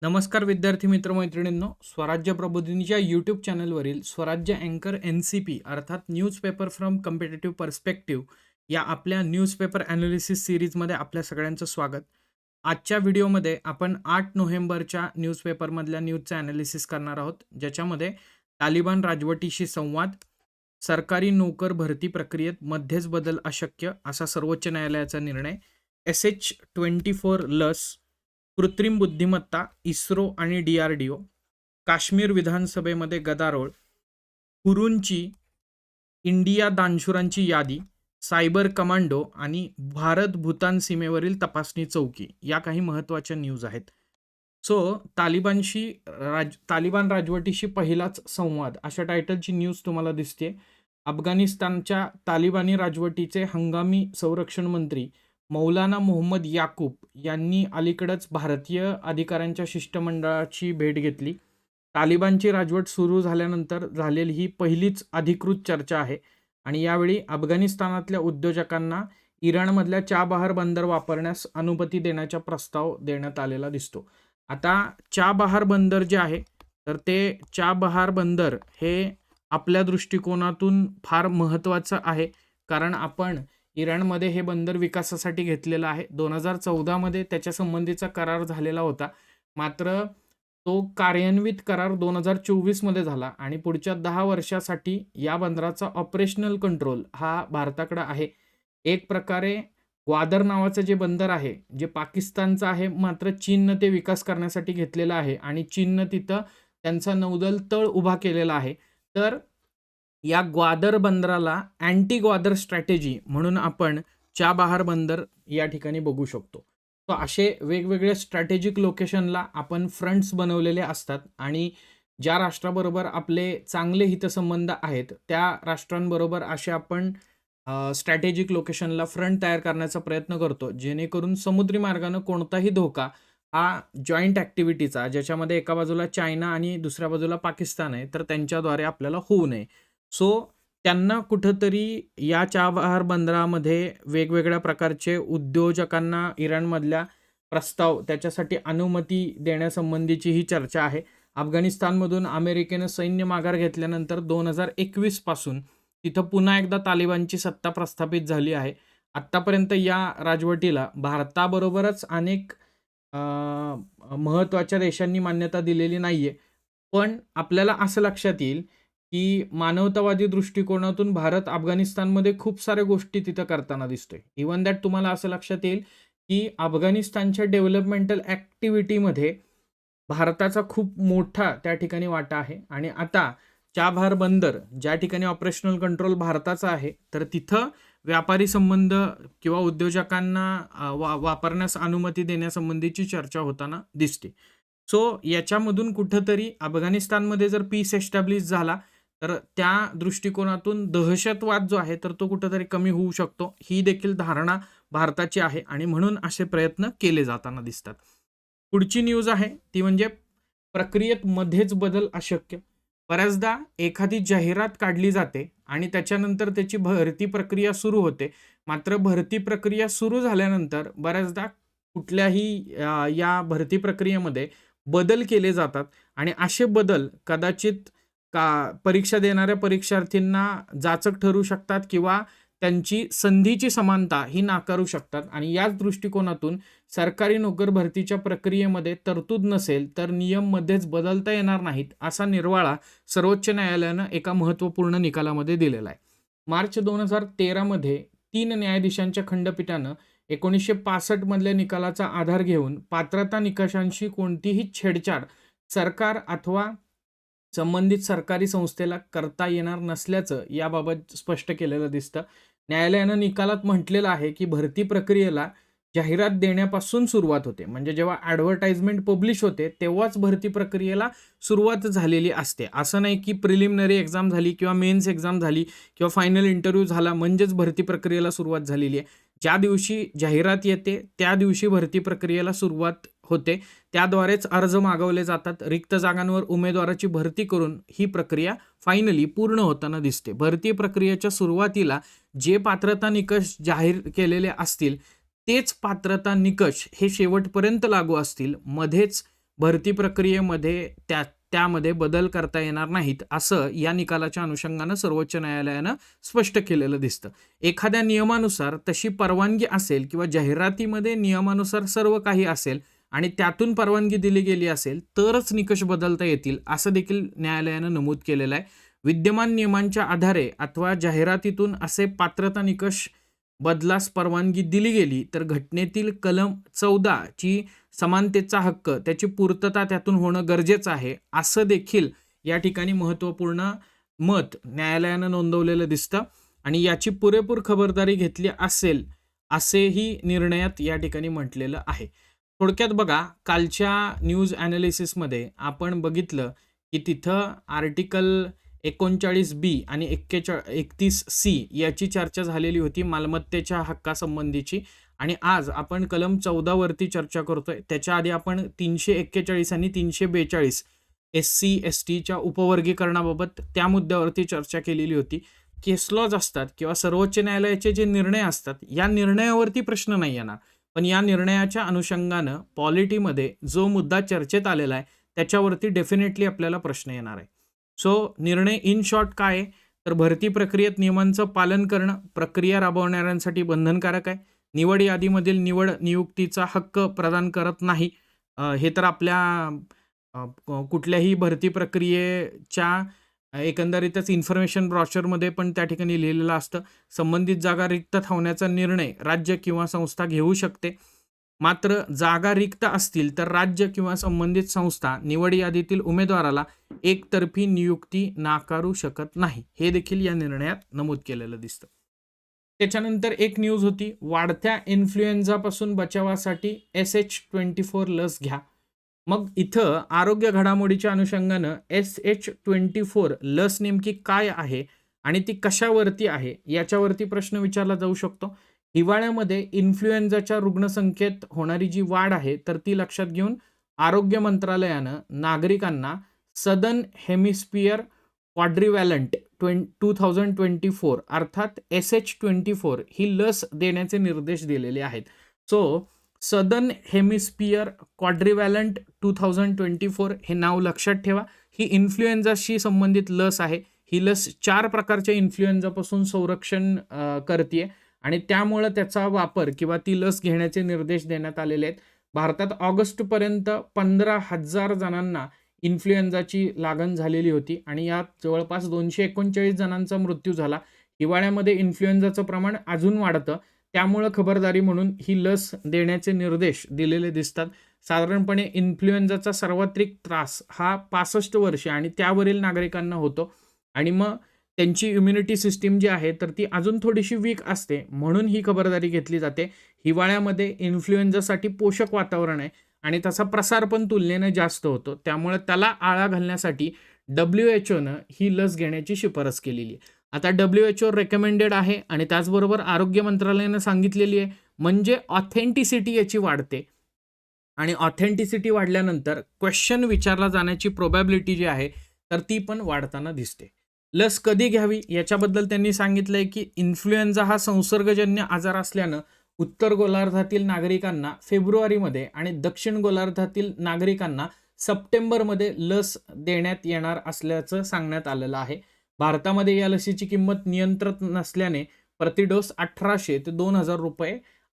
नमस्कार विद्यार्थी मित्र मैत्रिणींनो, स्वराज्य प्रबोधिनीच्या यूट्यूब चॅनलवरील स्वराज्य अँकर NCP अर्थात न्यूजपेपर फ्रॉम कम्पिटेटिव्ह पर्स्पेक्टिव्ह या आपल्या न्यूजपेपर ॲनालिसिस सिरीजमध्ये आपल्या सगळ्यांचं स्वागत. आजच्या व्हिडिओमध्ये आपण 8 नोव्हेंबरच्या न्यूजपेपरमधल्या न्यूजचं ॲनालिसिस करणार आहोत, ज्याच्यामध्ये तालिबान राजवटीशी संवाद, सरकारी नोकर भरती प्रक्रियेत मध्येच बदल अशक्य असा सर्वोच्च न्यायालयाचा निर्णय, SH-24 लस, कृत्रिम बुद्धिमत्ता, इस्रो आणि DRDO, काश्मीर विधानसभेमध्ये गदारोळ, हुरूंची इंडिया दानशूरांची यादी, सायबर कमांडो आणि भारत भूतान सीमेवरील तपासणी चौकी या काही महत्त्वाच्या न्यूज आहेत. तालिबान राजवटीशी पहिलाच संवाद अशा टायटलची न्यूज तुम्हाला दिसते. अफगाणिस्तानच्या तालिबानी राजवटीचे हंगामी संरक्षण मंत्री मौलाना मोहम्मद याकूब यांनी अलीकडेच भारतीय अधिकाऱ्यांच्या शिष्टमंडळाची भेट घेतली. तालिबानची राजवट सुरू झाल्यानंतर झालेली ही पहिलीच अधिकृत चर्चा आहे आणि यावेळी अफगाणिस्तानातल्या उद्योजकांना इराणमधल्या चाबहार बंदर वापरण्यास अनुमती देण्याचा प्रस्ताव देण्यात आलेला दिसतो. आता चाबहार बंदर जे आहे तर ते चाबहार बंदर हे आपल्या दृष्टिकोनातून फार महत्त्वाचं आहे, कारण आपण इराणमध्ये हे बंदर विकासासाठी घेतलेलं आहे. 2014 त्याच्या संबंधीचा करार झालेला होता, मात्र तो कार्यान्वित करार 2024 झाला आणि पुढच्या 10 वर्षासाठी या बंदराचा ऑपरेशनल कंट्रोल हा भारताकडे आहे. एक प्रकारे ग्वादर नावाचं जे बंदर आहे, जे पाकिस्तानचं आहे, मात्र चीननं ते विकास करण्यासाठी घेतलेलं आहे आणि चीननं तिथं त्यांचा नौदल तळ उभा केलेला आहे. तर या ग्वादर बंदराला अँटी ग्वादर स्ट्रॅटेजी म्हणून आपण चाबहार बंदर या ठिकाणी बघू शकतो. तर असे वेगवेगळे स्ट्रॅटेजिक लोकेशनला आपण फ्रंट्स बनवलेले असतात आणि ज्या राष्ट्राबरोबर आपले चांगले हितसंबंध आहेत त्या राष्ट्रांबरोबर असे आपण स्ट्रॅटेजिक लोकेशनला फ्रंट तयार करण्याचा प्रयत्न करतो, जेणेकरून समुद्री मार्गाने कोणताही धोका हा जॉईंट ॲक्टिव्हिटीचा, ज्याच्यामध्ये एका बाजूला चायना आणि दुसऱ्या बाजूला पाकिस्तान आहे, तर त्यांच्याद्वारे आपल्याला होऊ नये. त्यांना कुठंतरी या चाबहार बंदरामध्ये वेगवेगळ्या प्रकारचे उद्योजकांना इराणमधल्या प्रस्ताव त्याच्यासाठी अनुमती देण्यासंबंधीची ही चर्चा आहे. अफगाणिस्तानमधून अमेरिकेनं सैन्य माघार घेतल्यानंतर 2021 पासून तिथं पुन्हा एकदा तालिबानची सत्ता प्रस्थापित झाली आहे. आत्तापर्यंत या राजवटीला भारताबरोबरच अनेक महत्त्वाच्या देशांनी मान्यता दिलेली नाहीये. पण आपल्याला असं लक्षात येईल की मानवतावादी दृष्टिकोनातून भारत अफगाणिस्तानमध्ये खूप साऱ्या गोष्टी तिथं करताना दिसतोय. इव्हन दॅट तुम्हाला असं लक्षात येईल की अफगाणिस्तानच्या डेव्हलपमेंटल ॲक्टिव्हिटीमध्ये भारताचा खूप मोठा त्या ठिकाणी वाटा आहे आणि आता चाबहार बंदर ज्या ठिकाणी ऑपरेशनल कंट्रोल भारताचा आहे, तर तिथं व्यापारी संबंध किंवा उद्योजकांना वापरण्यास अनुमती देण्यासंबंधीची चर्चा होताना दिसते. याच्यामधून कुठंतरी अफगाणिस्तानमध्ये जर पीस एस्टॅब्लिश झाला तर त्या दृष्टिकोनातून दहशतवाद जो आहे तर तो कुठंतरी कमी होऊ शकतो, ही देखील धारणा भारताची आहे आणि म्हणून असे प्रयत्न केले जाताना दिसतात. पुढची न्यूज आहे ती म्हणजे प्रक्रियेत मध्येच बदल अशक्य. बऱ्याचदा एखादी जाहिरात काढली जाते आणि त्याच्यानंतर त्याची भरती प्रक्रिया सुरू होते, मात्र भरती प्रक्रिया सुरू झाल्यानंतर बऱ्याचदा कुठल्याही या भरती प्रक्रियेमध्ये बदल केले जातात आणि असे बदल कदाचित परीक्षा देणाऱ्या परीक्षार्थींना जाचक ठरू शकतात किंवा त्यांची संधीची समानता ही नाकारू शकतात आणि याच दृष्टिकोनातून सरकारी नोकर भरतीच्या प्रक्रियेमध्ये तरतूद नसेल तर नियम मध्येच बदलता येणार नाहीत, असा निर्वाळा सर्वोच्च न्यायालयानं एका महत्त्वपूर्ण निकालामध्ये दिलेला आहे. मार्च 2013 3 न्यायाधीशांच्या खंडपीठानं 1965 मधल्या निकालाचा आधार घेऊन पात्रता निकषांशी कोणतीही छेडछाड सरकार अथवा संबंधित सरकारी संस्थेला करता येणार नसल्याचं याबाबत स्पष्ट केलेलं दिसतं. न्यायालयानं निकालात म्हटलेलं आहे की भरती प्रक्रियेला जाहिरात देण्यापासून सुरुवात होते, म्हणजे जेव्हा ॲडव्हर्टाइजमेंट पब्लिश होते तेव्हाच भरती प्रक्रियेला सुरुवात झालेली असते. असं नाही की प्रिलिमिनरी एक्झाम झाली किंवा मेन्स एक्झाम झाली किंवा फायनल इंटरव्ह्यू झाला म्हणजेच भरती प्रक्रियेला सुरुवात झालेली आहे. ज्या दिवशी जाहिरात येते त्या दिवशी भरती प्रक्रियेला सुरुवात होते, त्याद्वारेच अर्ज मागवले जातात. रिक्त जागांवर उमेदवाराची भरती करून ही प्रक्रिया फायनली पूर्ण होताना दिसते. भरती प्रक्रियेच्या सुरुवातीला जे पात्रता निकष जाहीर केलेले असतील तेच पात्रता निकष हे शेवटपर्यंत लागू असतील, मध्येच भरती प्रक्रियेमध्ये त्यामध्ये बदल करता येणार नाहीत, असं या निकालाच्या अनुषंगानं सर्वोच्च न्यायालयानं स्पष्ट केलेलं दिसतं. एखाद्या नियमानुसार तशी परवानगी असेल किंवा जाहिरातीमध्ये नियमानुसार सर्व काही असेल आणि त्यातून परवानगी दिली गेली असेल तरच निकष बदलता येतील, असं देखील न्यायालयानं नमूद केलेलं आहे. विद्यमान नियमांच्या आधारे अथवा जाहिरातीतून असे पात्रता निकष बदलास परवानगी दिली गेली तर घटनेतील कलम 14 ची समानतेचा हक्क त्याची पूर्तता त्यातून होणं गरजेचं आहे, असं देखील या ठिकाणी महत्त्वपूर्ण मत न्यायालयानं नोंदवलेलं दिसतं आणि याची पुरेपूर खबरदारी घेतली असेल असेही निर्णयात या ठिकाणी म्हटलेलं आहे. थोडक्यात बघा, कालच्या न्यूज ॲनालिसिसमध्ये आपण बघितलं की तिथं आर्टिकल 39B आणि 31C याची चर्चा झालेली होती मालमत्तेच्या हक्कासंबंधीची आणि आज आपण कलम 14 वरती चर्चा करतोय. त्याच्या आधी आपण 341 आणि 342 SC STच्या उपवर्गीकरणाबाबत त्या मुद्द्यावरती चर्चा केलेली होती. केस लॉज असतात किंवा सर्वोच्च न्यायालयाचे जे निर्णय असतात या निर्णयावरती प्रश्न नाही येणार, पण या निर्णयाच्या अनुषंगानं पॉलिटीमध्ये जो मुद्दा चर्चेत आलेला आहे त्याच्यावरती डेफिनेटली आपल्याला प्रश्न येणार आहे. सो निर्णय इन शॉर्ट काय आहे, तर भरती प्रक्रियेत नियमांचं पालन करणं प्रक्रिया राबवणाऱ्यांसाठी बंधनकारक आहे. निवड यादीमधील निवड नियुक्तीचा हक्क प्रदान करत नाही. हे तर आपल्या कुठल्याही भरती प्रक्रियेच्या एकंदरीतच इन्फॉर्मेशन ब्रॉशरमध्ये पण त्या ठिकाणी लिहिलेलं असतं. संबंधित जागा रिक्त ठेवण्याचा निर्णय राज्य किंवा संस्था घेऊ शकते. मात्र जागा रिक्त असतील तर राज्य किंवा संबंधित संस्था निवड यादीतील उमेदवाराला एकतर्फी नियुक्ती नाकारू शकत नाही, हे देखील या निर्णयात नमूद केलेलं दिसतं. त्याच्यानंतर एक न्यूज होती, वाढत्या इन्फ्लुएन्झापासून बचावासाठी SH24 लस घ्या. मग इथं आरोग्य घडामोडीच्या अनुषंगानं SH24 लस नेमकी काय आहे आणि ती कशावरती आहे याच्यावरती प्रश्न विचारला जाऊ शकतो. हिवाळ्यामध्ये इन्फ्लुएन्झाच्या रुग्णसंख्येत होणारी जी वाढ आहे तर ती लक्षात घेऊन आरोग्य मंत्रालयानं नागरिकांना सदर्न हेमिस्फियर क्वाड्रिव्हॅलंट 2024 अर्थात SH24 ही लस देण्याचे निर्देश दिलेले आहेत. सो सदर्न हेमिस्फियर क्वाड्रिव्हॅलंट 2024 हे नाव लक्षात ठेवा. ही इन्फ्लुएन्झाशी संबंधित लस आहे. ही लस 4 प्रकारच्या इन्फ्लुएन्झापासून संरक्षण करते आणि त्यामुळं त्याचा वापर किंवा ती लस घेण्याचे निर्देश देण्यात आलेले आहेत. भारतात ऑगस्टपर्यंत 15,000 जणांना इन्फ्लुएन्झाची लागण झालेली होती आणि यात जवळपास 239 जणांचा मृत्यू झाला. हिवाळ्यामध्ये इन्फ्लुएन्झाचं प्रमाण अजून वाढतं, त्यामुळं खबरदारी म्हणून ही लस देण्याचे निर्देश दिलेले दिसतात. साधारणपणे इन्फ्लुएन्झाचा सर्वाधिक त्रास हा 65 वर्षे आणि त्यावरील नागरिकांना होतो आणि मग त्यांची इम्युनिटी सिस्टीम जी आहे तर ती अजून थोडीशी वीक असते, म्हणून ही खबरदारी घेतली जाते. हिवाळ्यामध्ये इन्फ्लुएन्झासाठी पोषक वातावरण आहे आणि त्याचा प्रसार पण तुलनेने जास्त होतो, त्यामुळे त्याला आळा घालण्यासाठी WHOनं ही लस घेण्याची शिफारस केलेली आहे. आता WHO रेकमेंडेड आहे आणि त्याचबरोबर आरोग्य मंत्रालयानं सांगितलेली आहे, म्हणजे ऑथेंटिसिटी याची वाढते आणि ऑथेंटिसिटी वाढल्यानंतर क्वेश्चन विचारला जाण्याची प्रोबॅबिलिटी जी आहे तर ती पण वाढताना दिसते. लस कधी घ्यावी याच्याबद्दल त्यांनी सांगितलंय की इन्फ्लुएन्झा हा संसर्गजन्य आजार असल्यानं उत्तर गोलार्धातील नागरिकांना फेब्रुवारीमध्ये आणि दक्षिण गोलार्धातील नागरिकांना सप्टेंबरमध्ये लस देण्यात येणार असल्याचं सांगण्यात आलेलं आहे. भारतामध्ये या लसीची किंमत नियंत्रित नसल्याने प्रतिडोस 1800 ते 2000 रुपये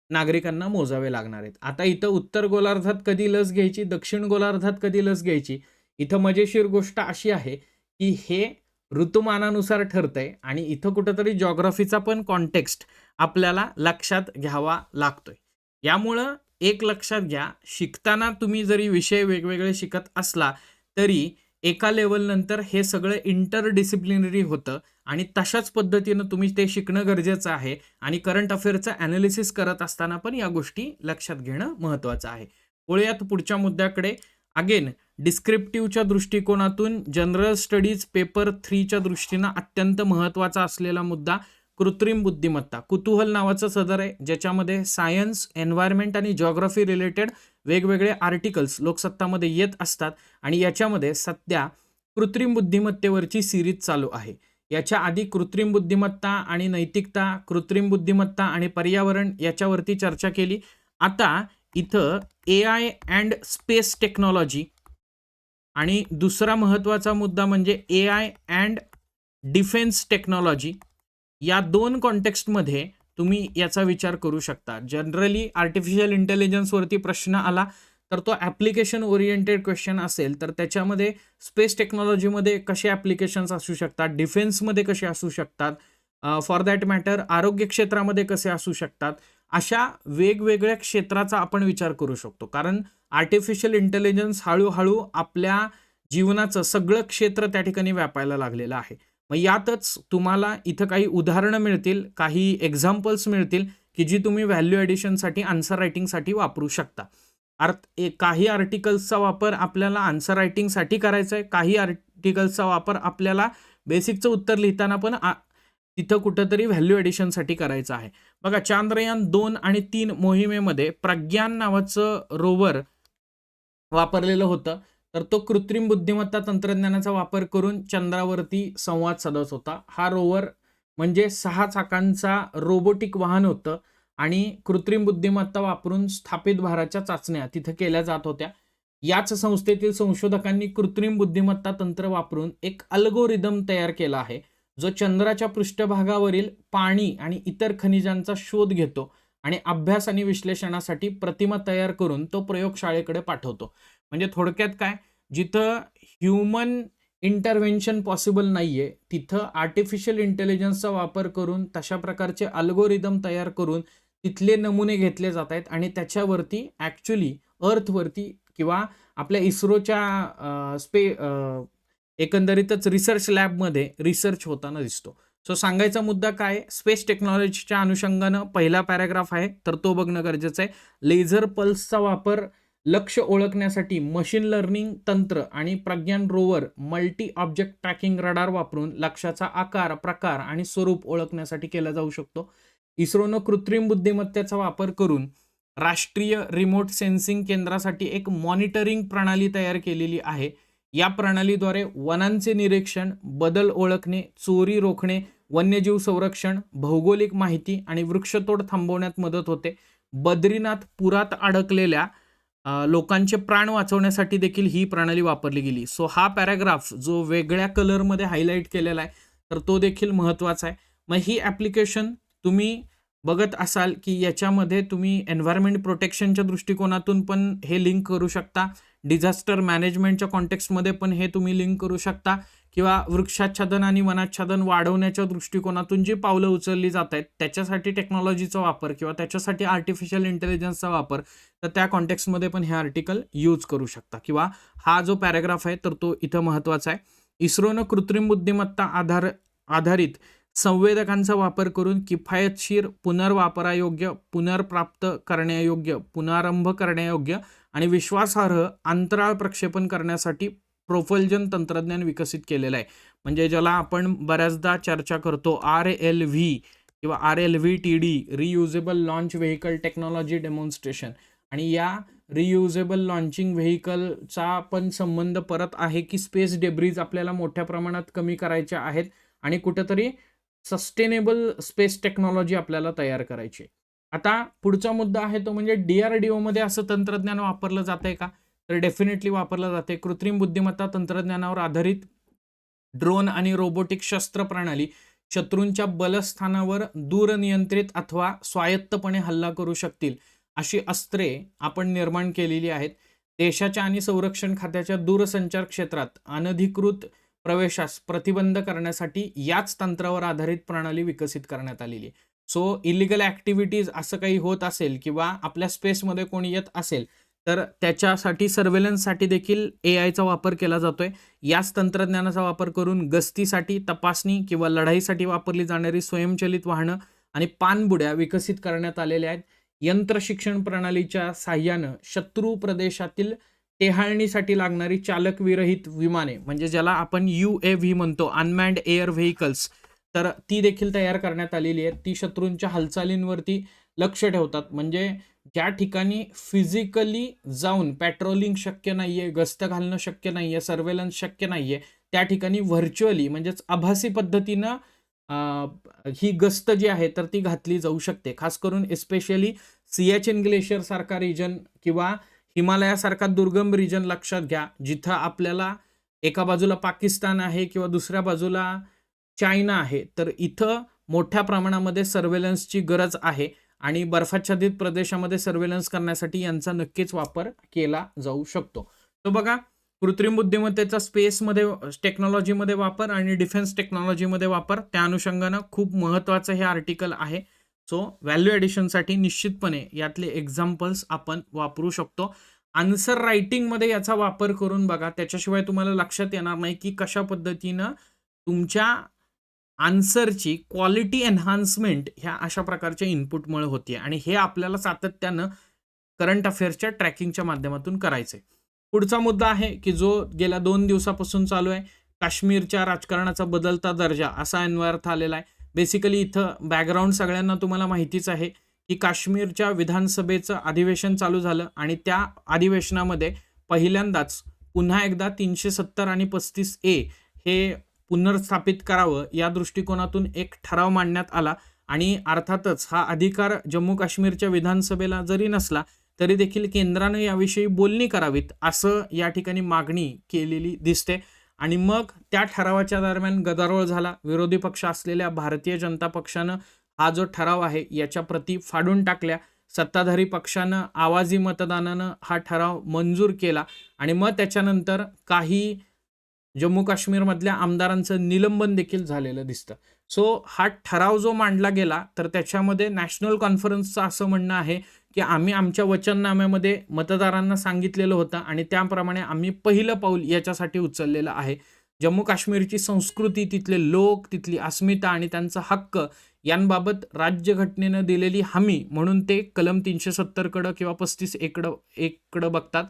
नागरिकांना मोजावे लागणार आहेत. आता इथं उत्तर गोलार्धात कधी लस घ्यायची, दक्षिण गोलार्धात कधी लस घ्यायची, इथं मजेशीर गोष्ट अशी आहे की हे ऋतुमानानुसार ठरतंय आणि इथं कुठंतरी जॉग्राफीचा पण कॉन्टेक्स्ट आपल्याला लक्षात घ्यावा लागतोय. यामुळं एक लक्षात घ्या, शिकताना तुम्ही जरी विषय वेगवेगळे शिकत असला तरी एका लेवलनंतर हे सगळं इंटरडिसिप्लिनरी होतं आणि तशाच पद्धतीनं तुम्ही ते शिकणं गरजेचं आहे आणि करंट अफेअरचं ॲनालिसिस करत असताना पण या गोष्टी लक्षात घेणं महत्त्वाचं आहे. वळूयात पुढच्या मुद्द्याकडे. अगेन डिस्क्रिप्टिव्हच्या दृष्टिकोनातून जनरल स्टडीज पेपर 3च्या दृष्टीनं अत्यंत महत्त्वाचा असलेला मुद्दा कृत्रिम बुद्धिमत्ता. कुतूहल नावाचं सदर आहे ज्याच्यामध्ये सायन्स, एन्व्हायरमेंट आणि जॉग्राफी रिलेटेड वेगवेगळे आर्टिकल्स लोकसत्तामध्ये येत असतात आणि याच्यामध्ये सध्या कृत्रिम बुद्धिमत्तेवरची सिरीज चालू आहे. याच्या आधी कृत्रिम बुद्धिमत्ता आणि नैतिकता, कृत्रिम बुद्धिमत्ता आणि पर्यावरण याच्यावरती चर्चा केली. आता इथं AI अँड स्पेस टेक्नॉलॉजी आणि दुसरा महत्त्वाचा मुद्दा म्हणजे AI अँड डिफेन्स टेक्नॉलॉजी. या 2 कॉन्टेक्स्टमध्ये तुम्ही याचा विचार करू शकता. जनरली आर्टिफिशियल इंटेलिजन्सवरती प्रश्न आला तर तो ॲप्लिकेशन ओरिएंटेड क्वेश्चन असेल तर त्याच्यामध्ये स्पेस टेक्नॉलॉजीमध्ये कसे ॲप्लिकेशन्स असू शकतात, डिफेन्समध्ये कसे असू शकतात, फॉर दॅट मॅटर आरोग्य क्षेत्रामध्ये कसे असू शकतात, अशा वेगवेगळ्या क्षेत्राचा आपण विचार करू शकतो. कारण आर्टिफिशियल इंटेलिजन्स हळूहळू आपल्या जीवनाचं सगळं क्षेत्र त्या ठिकाणी व्यापायला लागलेलं आहे. मग यातच तुम्हाला इथं काही उदाहरणं मिळतील, काही एक्झाम्पल्स मिळतील, की जी तुम्ही व्हॅल्यू ॲडिशनसाठी, आन्सर रायटिंगसाठी वापरू शकता. काही आर्टिकल्सचा वापर आपल्याला आन्सर रायटिंगसाठी करायचा आहे, काही आर्टिकल्सचा वापर आपल्याला बेसिकचं उत्तर लिहिताना पण तिथं कुठंतरी व्हॅल्यू ॲडिशनसाठी करायचं आहे. बघा, चांद्रयान 2 आणि 3 मोहिमेमध्ये प्रज्ञान नावाचं रोवर वापरलेलं होतं. तर तो कृत्रिम बुद्धिमत्ता तंत्रज्ञानाचा वापर करून चंद्रावरती संवाद साधत होता. हा रोवर म्हणजे 6 चाकांचा रोबोटिक वाहन होतं आणि कृत्रिम बुद्धिमत्ता वापरून स्थापित भाराच्या चाचण्या तिथं केल्या जात होत्या. याच संस्थेतील संशोधकांनी कृत्रिम बुद्धिमत्ता तंत्र वापरून एक अल्गोरिदम तयार केला आहे, जो चंद्राच्या पृष्ठभागावरील पाणी आणि इतर खनिजांचा शोध घेतो आणि अभ्यास आणि विश्लेषणासाठी प्रतिमा तयार करून तो प्रयोगशाळेकडे पाठवतो. म्हणजे थोडक्यात काय, जिथं ह्युमन इंटरव्हेन्शन पॉसिबल नाहीये, तिथं आर्टिफिशियल इंटेलिजन्सचा वापर करून तशा प्रकारचे अल्गोरिदम तयार करून तिथले नमुने घेतले जात आहेत आणि त्याच्यावरती ॲक्च्युली अर्थवरती किंवा आपल्या इस्रोच्या एकंदरीतच रिसर्च लॅबमध्ये रिसर्च होताना दिसतो. सो सांगायचा मुद्दा काय, स्पेस टेक्नॉलॉजीच्या अनुषंगानं पहिला पॅराग्राफ आहे तर तो बघणं गरजेचं आहे. लेझर पल्सचा वापर लक्ष्य ओळखण्यासाठी मशीन लर्निंग तंत्र आणि Pragyan rover multi object tracking radar वापरून लक्ष्याचा आकार, प्रकार आणि स्वरूप ओळखण्यासाठी केला जाऊ शकतो. इस्रोनं कृत्रिम बुद्धिमत्तेचा वापर करून राष्ट्रीय रिमोट सेन्सिंग केंद्रासाठी एक मॉनिटरिंग प्रणाली तयार केलेली आहे. या प्रणालीद्वारे वनांचे निरीक्षण, बदल ओळखणे, चोरी रोखणे, वन्यजीव संरक्षण, भौगोलिक माहिती आणि वृक्षतोड थांबवण्यात मदत होते. बद्रीनाथ पुरात अडकलेल्या लोकांचे प्राण वाचवण्यासाठी देखील ही प्रणाली वापरली गेली. सो हा पॅराग्राफ जो वेगळ्या कलरमध्ये हायलाईट केलेला आहे तर तो देखील महत्त्वाचा आहे. मग ही ॲप्लिकेशन तुम्ही बघत असाल की याच्यामध्ये तुम्ही एन्व्हायरमेंट प्रोटेक्शनच्या दृष्टिकोनातून पण हे लिंक करू शकता, डिझास्टर मॅनेजमेंटच्या कॉन्टेक्स्टमध्ये पण हे तुम्ही लिंक करू शकता किंवा वृक्षाच्छादन आणि वनाच्छादन वाढवण्याच्या दृष्टिकोनातून जी पावलं उचलली जात आहेत त्याच्यासाठी टेक्नॉलॉजीचा वापर किंवा त्याच्यासाठी आर्टिफिशियल इंटेलिजन्सचा वापर, तर त्या कॉन्टेक्स्टमध्ये पण हे आर्टिकल यूज करू शकता किंवा हा जो पॅराग्राफ आहे तर तो इथं महत्त्वाचा आहे. इस्रोनं कृत्रिम बुद्धिमत्ता आधारित संवेदकांचा वापर करून किफायतशीर, पुनर्वापरायोग्य, पुनर्प्राप्त करण्यायोग्य, पुनरारंभ करण्यायोग्य आणि विश्वासार्ह अंतराळ प्रक्षेपण करण्यासाठी प्रोपल्जन तंत्रज्ञान विकसित केलेलं आहे. म्हणजे ज्याला आपण बऱ्याचदा चर्चा करतो RLV किंवा RLVTD, reusable launch vehicle technology demonstration. आणि या रियुजेबल लॉन्चिंग व्हेकलचा पण संबंध परत आहे की स्पेस डेब्रीज आपल्याला मोठ्या प्रमाणात कमी करायच्या आहेत आणि कुठेतरी सस्टेनेबल स्पेस टेक्नॉलॉजी आपल्याला तयार करायची. आता पुढचा मुद्दा आहे तो म्हणजे DRDOमध्ये असं तंत्रज्ञान वापरलं जातंय का, तर डेफिनेटली वापरलं जाते. कृत्रिम बुद्धिमत्ता तंत्रज्ञानावर आधारित ड्रोन आणि रोबोटिक शस्त्र प्रणाली शत्रूंच्या बलस्थानावर दूरनियंत्रित अथवा स्वायत्तपणे हल्ला करू शकतील अशी अस्त्रे आपण निर्माण केलेली आहेत. देशाच्या आणि संरक्षण खात्याच्या दूरसंचार क्षेत्रात अनधिकृत प्रवेशास प्रतिबंध करण्यासाठी याच तंत्रावर आधारित प्रणाली विकसित करण्यात आलेली आहे. सो इलिगल ॲक्टिव्हिटीज असं काही होत असेल किंवा आपल्या स्पेसमध्ये कोणी येत असेल तर त्याच्यासाठी सर्व्हेलन्ससाठी देखील AIचा वापर केला जातोय. याच तंत्रज्ञानाचा वापर करून गस्तीसाठी, तपासणी किंवा लढाईसाठी वापरली जाणारी स्वयंचलित वाहनं आणि पाणबुड्या विकसित करण्यात आलेल्या आहेत. यंत्र शिक्षण प्रणालीच्या साहाय्यानं शत्रू प्रदेशातील टेहाळणीसाठी लागणारी चालकविरहित विमाने म्हणजे ज्याला आपण UAV म्हणतो, अनमॅन्ड एअर व्हेकल्स, तर ती देखील तयार करण्यात आलेली आहे. ती शत्रूंच्या हालचालींवरती लक्ष ठेवतात. म्हणजे ज्या ठिकाणी फिजिकली जाऊन पॅट्रोलिंग शक्य नाहीये, गस्त घालणं शक्य नाहीये, सर्व्हेलन्स शक्य नाहीये, त्या ठिकाणी व्हर्च्युअली म्हणजेच आभासी पद्धतीनं ही गस्त जी आहे तर ती घातली जाऊ शकते. खास करून एस्पेशली सियाचीन ग्लेशियर सारखा रिजन किंवा हिमालयासारखा दुर्गम रिजन लक्षात घ्या, जिथं आपल्याला एका बाजूला पाकिस्तान आहे किंवा दुसऱ्या बाजूला चायना आहे. तर इथं मोठ्या प्रमाणामध्ये सर्व्हेलन्सची गरज आहे आणि बर्फाच्छादित प्रदेशामध्ये सर्व्हेलन्स करण्यासाठी यांचा नक्कीच वापर केला जाऊ शकतो. तर बघा, कृत्रिम बुद्धिमत्तेचा स्पेसमध्ये टेक्नॉलॉजीमध्ये वापर आणि डिफेन्स टेक्नॉलॉजीमध्ये वापर, त्या अनुषंगानं खूप महत्त्वाचं हे आर्टिकल आहे. सो व्हॅल्यू ॲडिशनसाठी निश्चितपणे यातले एक्झाम्पल्स आपण वापरू शकतो. आन्सर रायटिंगमध्ये याचा वापर करून बघा, त्याच्याशिवाय तुम्हाला लक्षात येणार नाही की कशा पद्धतीनं तुमच्या आन्सरची क्वालिटी एन्हान्समेंट ह्या अशा प्रकारच्या इनपुटमुळे होते आणि हे आपल्याला सातत्यानं करंट अफेअर्सच्या ट्रॅकिंगच्या माध्यमातून करायचं आहे. पुढचा मुद्दा आहे की जो गेल्या 2 दिवसापासून चालू आहे, काश्मीरच्या राजकारणाचा बदलता दर्जा असा अन्वयार्थ आलेला आहे. बेसिकली इथं बॅकग्राऊंड सगळ्यांना तुम्हाला माहितीच आहे की काश्मीरच्या विधानसभेचं अधिवेशन चालू झालं आणि त्या अधिवेशनामध्ये पहिल्यांदाच पुन्हा एकदा 370 आणि 35A हे पुनर्स्थापित करावं या दृष्टिकोनातून एक ठराव मांडण्यात आला आणि अर्थातच हा अधिकार जम्मू काश्मीरच्या विधानसभेला जरी नसला तरी देखील केंद्रानं याविषयी बोलणी करावीत असं या ठिकाणी मागणी केलेली दिसते. आणि मग त्या ठरावाच्या दरम्यान गदारोळ झाला. विरोधी पक्ष असलेल्या भारतीय जनता पक्षानं हा जो ठराव आहे याच्या प्रती फाडून टाकल्या. सत्ताधारी पक्षानं आवाजी मतदानानं हा ठराव मंजूर केला आणि मग त्याच्यानंतर काही जम्मू काश्मीरमधल्या आमदारांचं निलंबन देखील झालेलं दिसतं. सो हा ठराव जो मांडला गेला तर त्याच्यामध्ये नॅशनल कॉन्फरन्सचं असं म्हणणं आहे की आम्ही आमच्या वचननाम्यामध्ये मतदारांना सांगितलेलं होतं आणि त्याप्रमाणे आम्ही पहिलं पाऊल याच्यासाठी उचललेलं आहे. जम्मू काश्मीरची संस्कृती, तिथले लोक, तिथली अस्मिता आणि त्यांचा हक्क यांबाबत राज्यघटनेनं दिलेली हमी म्हणून ते कलम 370 कडं किंवा 35A कडं बघतात.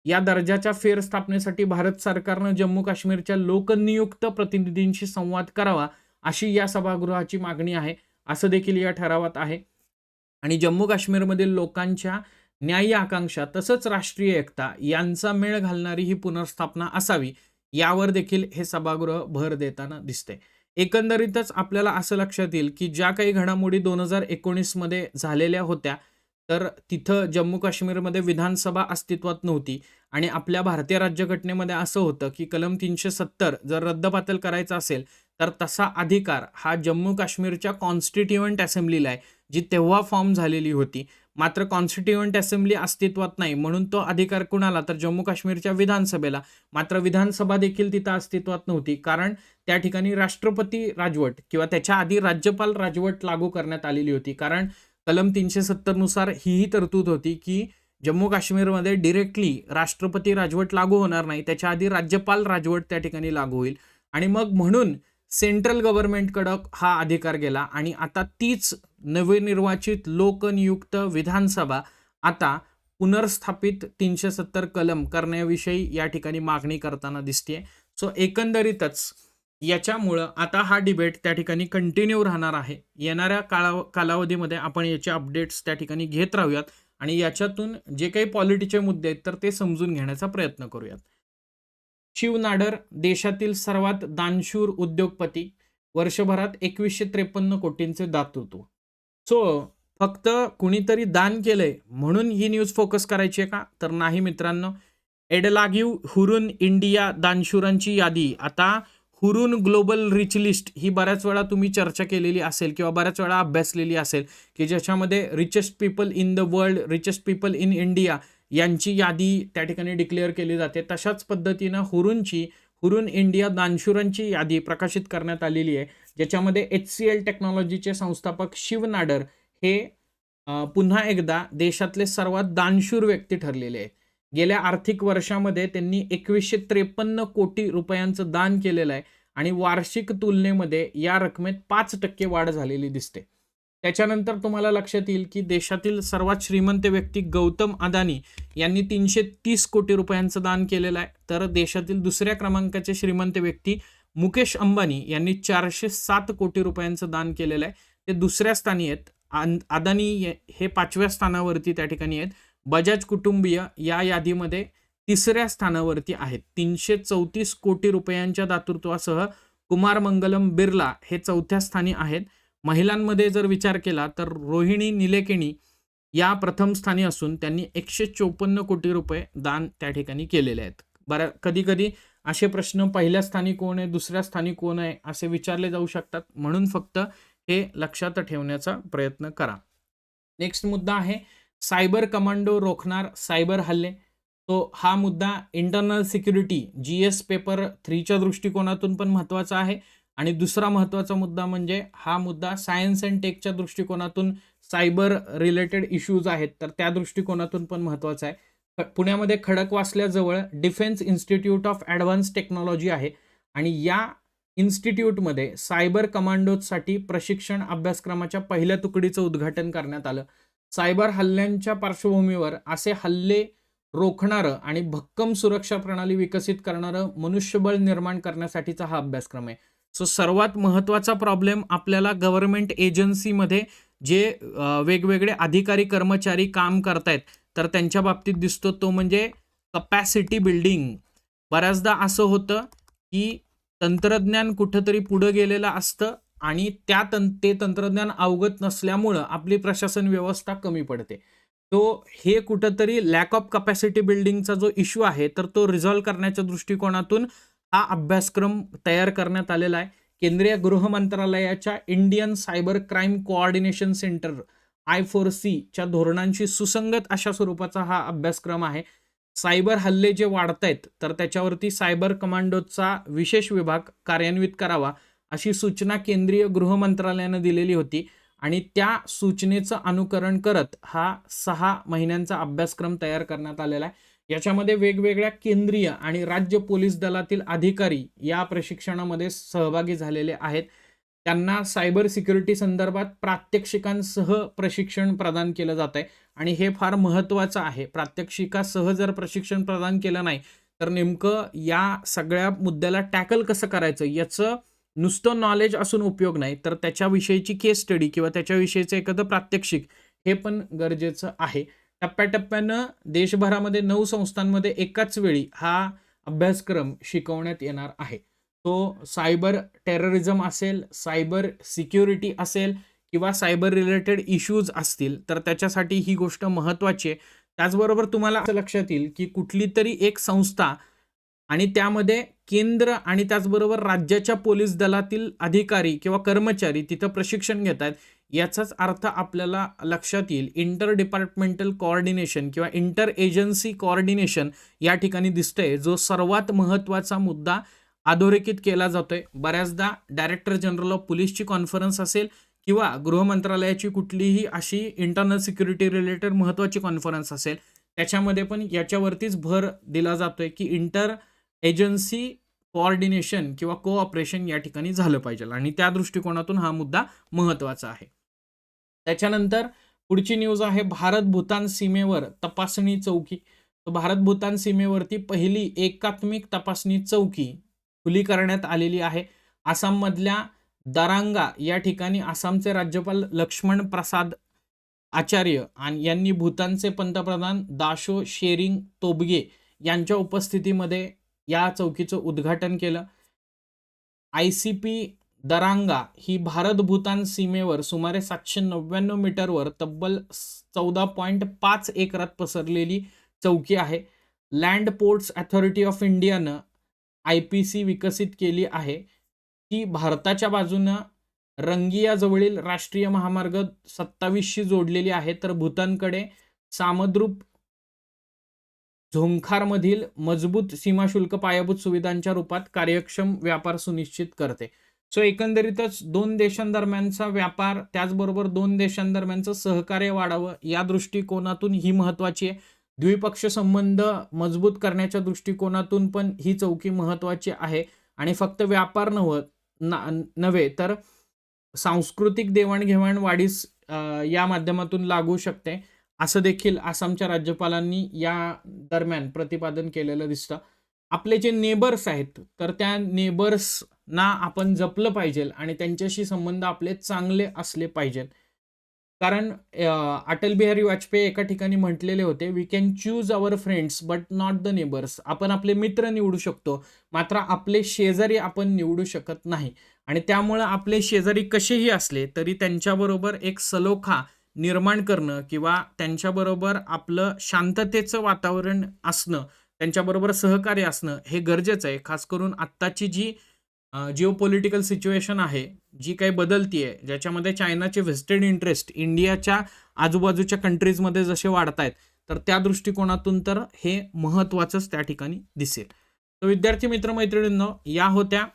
या दर्जाच्या फेरस्थापनेसाठी भारत सरकारनं जम्मू काश्मीरच्या लोकनियुक्त प्रतिनिधींशी संवाद करावा अशी या सभागृहाची मागणी आहे, असं देखील या ठरावात आहे. आणि जम्मू काश्मीरमधील लोकांच्या न्याय्य आकांक्षा तसंच राष्ट्रीय एकता यांचा मेळ घालणारी ही पुनर्स्थापना असावी यावर देखील हे सभागृह भर देताना दिसते. एकंदरीतच आपल्याला असं लक्षात येईल की ज्या काही घडामोडी 2019 मध्ये झालेल्या होत्या तर तिथं जम्मू काश्मीरमध्ये विधानसभा अस्तित्वात नव्हती आणि आपल्या भारतीय राज्यघटनेमध्ये असं होतं की कलम 370 जर रद्दबातल करायचा असेल तर तसा अधिकार हा जम्मू काश्मीरच्या कॉन्स्टिट्युएंट असेंब्लीला आहे, जी तेव्हा फॉर्म झालेली होती. मात्र कॉन्स्टिट्युएंट असेंब्ली अस्तित्वात नाही म्हणून तो अधिकार कुणाला तर जम्मू काश्मीरच्या विधानसभेला. मात्र विधानसभा देखील तिथं अस्तित्वात नव्हती कारण त्या ठिकाणी राष्ट्रपती राजवट किंवा त्याच्या आधी राज्यपाल राजवट लागू करण्यात आलेली होती. कारण कलम 370 नुसार ही तरतूद होती की जम्मू काश्मीरमध्ये डिरेक्टली राष्ट्रपती राजवट लागू होणार नाही, त्याच्या आधी राज्यपाल राजवट त्या ठिकाणी लागू होईल आणि मग म्हणून सेंट्रल गव्हर्नमेंटकडं हा अधिकार गेला आणि आता तीच नवनिर्वाचित लोकनियुक्त विधानसभा आता पुनर्स्थापित 370 कलम करण्याविषयी या ठिकाणी मागणी करताना दिसते. सो एकंदरीतच याच्यामुळं आता हा डिबेट त्या ठिकाणी कंटिन्यू राहणार आहे. येणाऱ्या कालावधीमध्ये आपण याचे अपडेट्स त्या ठिकाणी घेत राहूयात आणि याच्यातून जे काही पॉलिटीचे मुद्दे आहेत तर ते समजून घेण्याचा प्रयत्न करूयात. शिव नाडर देशातील सर्वात दानशूर उद्योगपती, वर्षभरात 2153 कोटींचे दातृत्व. सो फक्त कुणीतरी दान केलंय म्हणून ही न्यूज फोकस करायची आहे का तर नाही मित्रांनो. एडलागिव हुरुन इंडिया दानशूरांची यादी. आता हुरुन ग्लोबल रिच लिस्ट ही बऱ्याच वेळा तुम्ही चर्चा केलेली असेल किंवा बऱ्याच वेळा अभ्यासलेली असेल की ज्याच्यामध्ये richest people in the world, richest people in India यांची यादी त्या ठिकाणी डिक्लेअर केली जाते. तशाच पद्धतीनं हुरुन इंडिया दानशूरांची यादी प्रकाशित करण्यात आलेली आहे, ज्याच्यामध्ये HCL टेक्नॉलॉजीचे संस्थापक शिव नाडर हे पुन्हा एकदा देशातले सर्वात दानशूर व्यक्ती ठरलेले आहेत. गेल्या आर्थिक वर्षामध्ये त्यांनी 2153 कोटी रुपयांचं दान केलेलं आहे आणि वार्षिक तुलनेमध्ये या रकमेत 5% वाढ झालेली दिसते. त्याच्यानंतर तुम्हाला लक्षात येईल की देशातील सर्वात श्रीमंत व्यक्ती गौतम अदानी यांनी 330 कोटी रुपयांचं दान केलेलं आहे. तर देशातील दुसऱ्या क्रमांकाचे श्रीमंत व्यक्ती मुकेश अंबानी यांनी 407 कोटी रुपयांचं दान केलेलं आहे. ते दुसऱ्या स्थानी आहेत. अदानी हे 5व्या स्थानावरती त्या ठिकाणी आहेत. बजाज कुटुंबीय या यादीमध्ये 3ऱ्या स्थानावरती आहेत. 334 कोटी रुपयांच्या दातृत्वासह कुमार मंगलम बिर्ला हे 4थ्या स्थानी आहेत. महिलांमध्ये जर विचार केला तर रोहिणी निलेकेणी या प्रथम स्थानी असून त्यांनी 154 कोटी रुपये दान त्या ठिकाणी केलेले आहेत. कधी-कधी असे प्रश्न पहिल्या स्थानी कोण आहे, दुसऱ्या स्थानी कोण आहे असे विचारले जाऊ शकतात. म्हणून फक्त हे लक्षात ठेवण्याचा प्रयत्न करा. नेक्स्ट मुद्दा आहे सायबर कमांडो रोखणार सायबर हल्ले. तो हा मुद्दा इंटरनल सिक्युरिटी GS पेपर 3च्या दृष्टिकोनातून पण महत्त्वाचा आहे. आणि दुसरा महत्त्वाचा मुद्दा म्हणजे हा मुद्दा सायन्स अँड टेकच्या दृष्टिकोनातून सायबर रिलेटेड इश्यूज आहेत तर त्या दृष्टिकोनातून पण महत्त्वाचा आहे. पुण्यामध्ये खडकवासल्याजवळ defence institute of advance technology आहे आणि या इन्स्टिट्यूटमध्ये सायबर कमांडोसाठी प्रशिक्षण अभ्यासक्रमाच्या पहिल्या तुकडीचं उद्घाटन करण्यात आलं. सायबर हल्ल्यांच्या पार्श्वभूमीवर असे हल्ले रोखणारं आणि भक्कम सुरक्षा प्रणाली विकसित करणारं मनुष्यबळ निर्माण करण्यासाठीचा हा अभ्यासक्रम आहे. सो सर्वात महत्त्वाचा प्रॉब्लेम आपल्याला गव्हर्नमेंट एजन्सीमध्ये जे वेगवेगळे अधिकारी कर्मचारी काम करतायत तर त्यांच्या बाबतीत दिसतो तो म्हणजे कपॅसिटी बिल्डिंग. बऱ्याचदा असं होतं की तंत्रज्ञान कुठंतरी पुढं गेलेलं असतं आणि ते तंत्रज्ञान अवगत नसल्यामुळं आपली प्रशासन व्यवस्था कमी पडते. तो हे कुठंतरी लॅक ऑफ कपॅसिटी बिल्डिंगचा जो इश्यू आहे तर तो रिझॉल्व्ह करण्याच्या दृष्टिकोनातून हा अभ्यासक्रम तयार करण्यात आलेला आहे. केंद्रीय गृह मंत्रालयाच्या Indian cyber crime coordination centre I4C धोरणांशी सुसंगत अशा स्वरूपाचा हा अभ्यासक्रम आहे. सायबर हल्ले जे वाढत आहेत तर त्याच्यावरती सायबर कमांडोचा विशेष विभाग कार्यान्वित करावा अशी सूचना केंद्रीय गृह मंत्रालयानं दिलेली होती आणि त्या सूचनेचं अनुकरण करत हा 6 महिन्यांचा अभ्यासक्रम तयार करण्यात आलेला आहे. याच्यामध्ये वेगवेगळ्या केंद्रीय आणि राज्य पोलीस दलातील अधिकारी या प्रशिक्षणामध्ये सहभागी झालेले आहेत. त्यांना सायबर सिक्युरिटी संदर्भात प्रात्यक्षिकांसह प्रशिक्षण प्रदान केलं जात आहे आणि हे फार महत्त्वाचं आहे. प्रात्यक्षिकासह जर प्रशिक्षण प्रदान केलं नाही तर नेमकं या सगळ्या मुद्द्याला टॅकल कसं करायचं याचं नुसतं नॉलेज असून उपयोग नाही तर त्याच्याविषयीची केस स्टडी किंवा त्याच्याविषयीचं एखादं प्रात्यक्षिक हे पण गरजेचं आहे. टप्प्याटप्प्यानं देशभरामध्ये 9 संस्थांमध्ये एकाच वेळी हा अभ्यासक्रम शिकवण्यात येणार आहे. तो सायबर टेररिझम असेल, सायबर सिक्युरिटी असेल किंवा सायबर रिलेटेड इश्यूज असतील तर त्याच्यासाठी ही गोष्ट महत्त्वाची आहे. त्याचबरोबर तुम्हाला असं लक्षात येईल की कुठली तरी एक संस्था आणि त्यामध्ये केंद्र आणि त्याचबरोबर राज्याच्या पोलीस दलातील अधिकारी किंवा कर्मचारी तिथं प्रशिक्षण घेत आहेत याचाच अर्थ आपल्याला लक्षात येईल. इंटर डिपार्टमेंटल कोऑर्डिनेशन किंवा इंटर एजन्सी कोऑर्डिनेशन या ठिकाणी दिसतंय जो सर्वात महत्त्वाचा मुद्दा अधोरेखित केला जातोय. बऱ्याचदा डायरेक्टर जनरल ऑफ पोलीसची कॉन्फरन्स असेल किंवा गृह मंत्रालयाची कुठलीही अशी इंटरनल सिक्युरिटी रिलेटेड महत्त्वाची कॉन्फरन्स असेल त्याच्यामध्ये पण याच्यावरतीच भर दिला जातोय की इंटर एजन्सी कोऑर्डिनेशन किंवा कोऑपरेशन या ठिकाणी झालं पाहिजे आणि त्या दृष्टिकोनातून हा मुद्दा महत्त्वाचा आहे. त्याच्यानंतर पुढची न्यूज आहे भारत भूतान सीमेवर तपासणी चौकी. भारत भूतान सीमेवरती पहिली एकात्मिक तपासणी चौकी खुली करण्यात आलेली आहे. आसाममधल्या दरांगा या ठिकाणी आसामचे राज्यपाल लक्ष्मण प्रसाद आचार्य आणि यांनी भूतानचे पंतप्रधान दाशो शेरिंग तोबगे यांच्या उपस्थितीमध्ये या चौकीचं उद्घाटन केलं. ICP दरांगा ही भारत भूतान सीमेवर सुमारे 799 मीटरवर तब्बल 14.5 एकरात पसरलेली चौकी आहे. लँड पोर्ट्स अथॉरिटी ऑफ इंडियानं IPC विकसित केली आहे. ती भारताच्या बाजूनं रंगियाजवळील राष्ट्रीय महामार्ग 27शी जोडलेली आहे तर भूतानकडे सामद्रूप झोंखारमधील मजबूत सीमाशुल्क पायाभूत सुविधांच्या रूपात कार्यक्षम व्यापार सुनिश्चित करते. सो एकंदरीतच 2 देशांदरम्यानचा व्यापार त्याचबरोबर 2 देशांदरम्यानचं सहकार्य वाढावं या दृष्टिकोनातून ही महत्त्वाची आहे. द्विपक्षीय संबंध मजबूत करण्याच्या दृष्टिकोनातून पण ही चौकी महत्त्वाची आहे आणि फक्त व्यापार नव्हे तर सांस्कृतिक देवाणघेवाण वाढीस या माध्यमातून लागू शकते असं देखील आसामच्या राज्यपालांनी या दरम्यान प्रतिपादन केलेलं दिसतं. आपले जे नेबर्स आहेत तर त्या नेबर्सना आपण जपलं पाहिजे आणि त्यांच्याशी संबंध आपले चांगले असले पाहिजेत. कारण अटल बिहारी वाजपेयी एका ठिकाणी म्हटलेले होते, "we can choose our friends but not the neighbours." आपण आपले मित्र निवडू शकतो, मात्र आपले शेजारी आपण निवडू शकत नाही. आणि त्यामुळं आपले शेजारी कसेही असले तरी त्यांच्याबरोबर एक सलोखा निर्माण करणं किंवा त्यांच्याबरोबर आपलं शांततेचं वातावरण असणं, त्यांच्याबरोबर सहकार्य असणं हे गरजेचं आहे. खास करून आत्ताची जी जिओपॉलिटिकल सिच्युएशन आहे, जी काही बदलतीये, ज्याच्यामध्ये चायनाचे व्हेस्टेड इंटरेस्ट इंडियाच्या आजूबाजूच्या कंट्रीजमध्ये जसे वाढतायत, तर त्या दृष्टिकोनातून तर हे महत्त्वाचंच त्या ठिकाणी दिसेल. तर विद्यार्थी मित्र-मैत्रिणींनो, या होत्या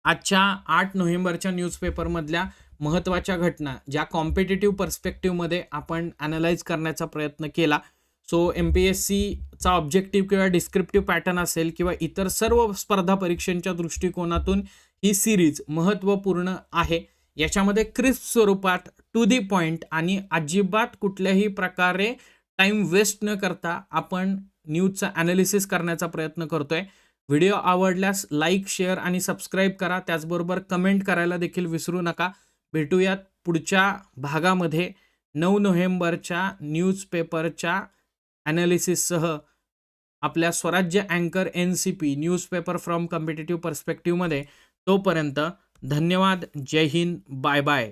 आजच्या 8 नोव्हेंबरच्या न्यूजपेपरमधल्या महत्त्वाच्या घटना, ज्या कॉम्पिटिटिव्ह पर्स्पेक्टिव्हमध्ये आपण ॲनलाईज करण्याचा प्रयत्न केला. सो एम-पी-एस-सीचा ऑब्जेक्टिव्ह किंवा डिस्क्रिप्टिव्ह पॅटर्न असेल किंवा इतर सर्व स्पर्धा परीक्षांच्या दृष्टिकोनातून ही सीरीज महत्त्वपूर्ण आहे. याच्यामध्ये क्रिस्प स्वरूपात टू दी पॉइंट आणि अजिबात कुठल्याही प्रकारे टाईम वेस्ट न करता आपण न्यूजचा ॲनालिसिस करण्याचा प्रयत्न करतोय. व्हिडिओ आवडल्यास लाईक, शेअर आणि सबस्क्राईब करा. त्याचबरोबर कमेंट करायला देखील विसरू नका. भेटूयात पुढच्या भागामध्ये 9 नोव्हेंबरच्या न्यूजपेपरच्या ॲनालिसिससह आपल्या स्वराज्य अँकर NCP न्यूजपेपर फ्रॉम कॉम्पिटिटिव्ह पर्स्पेक्टिव्हमध्ये. तोपर्यंत धन्यवाद. जय हिंद. Bye bye.